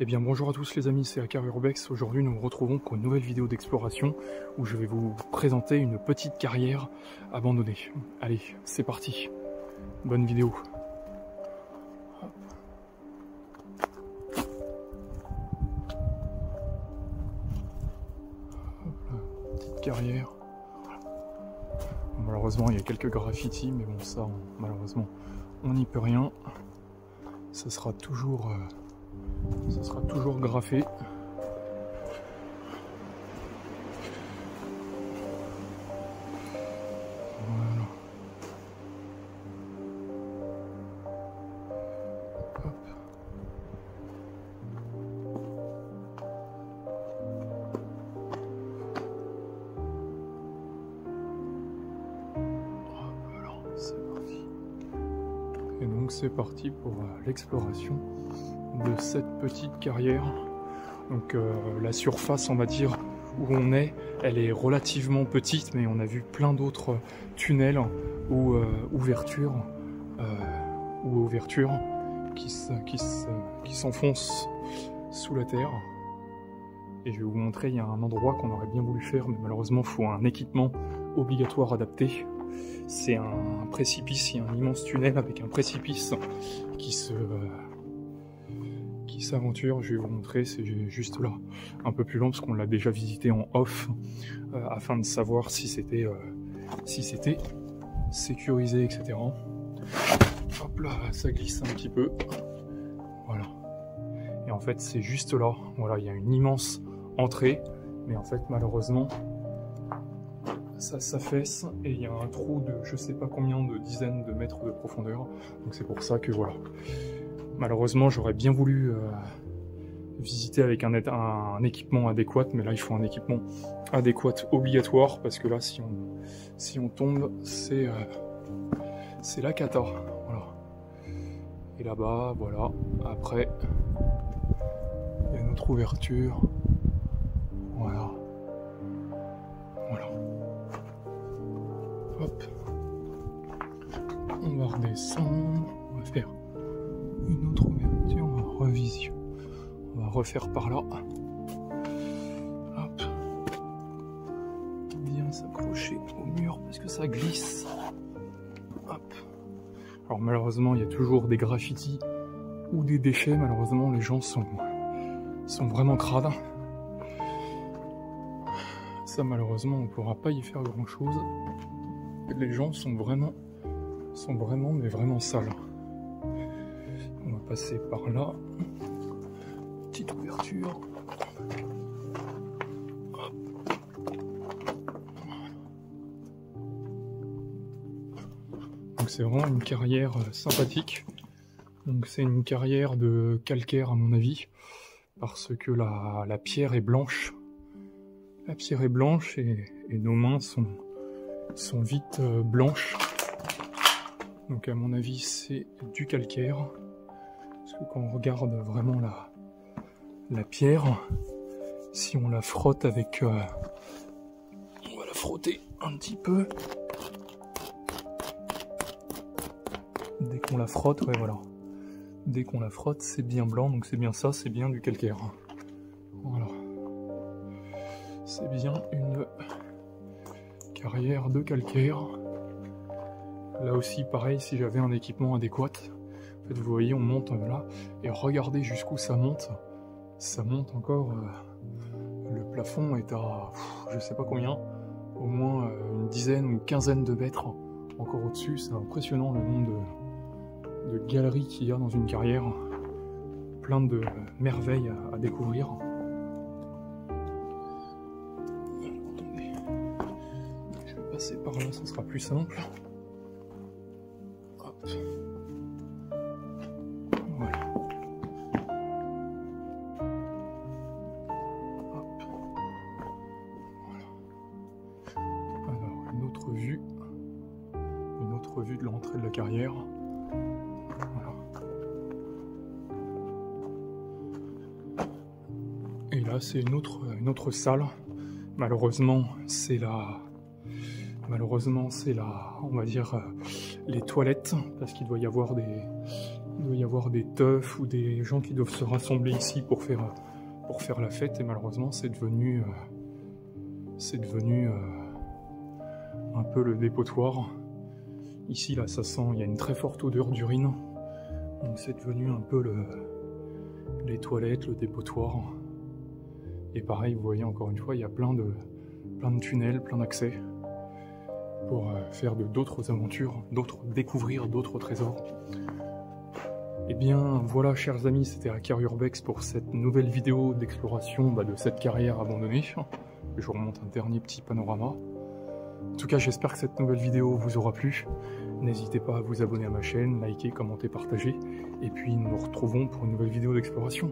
Eh bien bonjour à tous les amis, c'est Akar Urbex. Aujourd'hui nous nous retrouvons pour une nouvelle vidéo d'exploration où je vais vous présenter une petite carrière abandonnée. Allez, c'est parti. Bonne vidéo. Petite carrière. Malheureusement il y a quelques graffitis, mais bon ça malheureusement on n'y peut rien. Ça sera toujours graffé. Voilà. Hop. Voilà, c'est parti. Et donc c'est parti pour l'exploration de cette petite carrière. Donc la surface, on va dire, où on est, elle est relativement petite, mais on a vu plein d'autres tunnels ou ouvertures qui s'enfoncent sous la terre. Et je vais vous montrer, il y a un endroit qu'on aurait bien voulu faire, mais malheureusement il faut un équipement obligatoire adapté. C'est un précipice, il y a un immense tunnel avec un précipice qui s'aventure. Je vais vous montrer, c'est juste là, un peu plus long parce qu'on l'a déjà visité en off, afin de savoir si c'était sécurisé, etc. Hop là, ça glisse un petit peu. Voilà. Et en fait, c'est juste là. Voilà, il y a une immense entrée, mais en fait, malheureusement, ça s'affaisse et il y a un trou de je sais pas combien de dizaines de mètres de profondeur. Donc c'est pour ça que voilà. Malheureusement, j'aurais bien voulu visiter avec un équipement adéquat, mais là il faut un équipement adéquat obligatoire parce que là si on tombe, c'est la cata. Voilà. Et là-bas, voilà. Après, il y a notre ouverture. Voilà. Voilà. Hop. On va redescendre. On va faire une autre ouverture, on va revision. On va refaire par là. Hop. Bien s'accrocher au mur parce que ça glisse. Hop. Alors malheureusement, il y a toujours des graffitis ou des déchets. Malheureusement, les gens sont vraiment crades. Ça, malheureusement, on ne pourra pas y faire grand chose. Les gens sont vraiment mais vraiment sales. On va passer par là. Petite ouverture. Hop. Donc c'est vraiment une carrière sympathique. Donc c'est une carrière de calcaire à mon avis, parce que la pierre est blanche. La pierre est blanche et nos mains sont vite blanches. Donc à mon avis c'est du calcaire. Parce que quand on regarde vraiment la pierre, si on la frotte avec... on va la frotter un petit peu. Dès qu'on la frotte, ouais voilà. Dès qu'on la frotte, c'est bien blanc, donc c'est bien ça, c'est bien du calcaire. Voilà. C'est bien une carrière de calcaire. Là aussi, pareil, si j'avais un équipement adéquat. En fait, vous voyez, on monte là, et regardez jusqu'où ça monte. Ça monte encore. Le plafond est à, je sais pas combien, au moins une dizaine ou une quinzaine de mètres encore au-dessus. C'est impressionnant le nombre de galeries qu'il y a dans une carrière. Plein de merveilles à découvrir. Attendez, je vais passer par là, ça sera plus simple. Hop. Voilà. Hop. Voilà. Alors, une autre vue de l'entrée de la carrière. Voilà. Et là, c'est une autre salle. Malheureusement, c'est la, on va dire, les toilettes, parce qu'il doit y avoir Il doit y avoir des teufs ou des gens qui doivent se rassembler ici pour faire la fête, et malheureusement c'est devenu un peu le dépotoir. Ici là ça sent, il y a une très forte odeur d'urine, donc c'est devenu un peu les toilettes, le dépotoir. Et pareil, vous voyez encore une fois, il y a plein de tunnels, plein d'accès pour faire d'autres aventures, découvrir d'autres trésors. Et bien voilà chers amis, c'était Hacker Urbex pour cette nouvelle vidéo d'exploration de cette carrière abandonnée. Je vous remonte un dernier petit panorama. En tout cas j'espère que cette nouvelle vidéo vous aura plu. N'hésitez pas à vous abonner à ma chaîne, liker, commenter, partager. Et puis nous nous retrouvons pour une nouvelle vidéo d'exploration.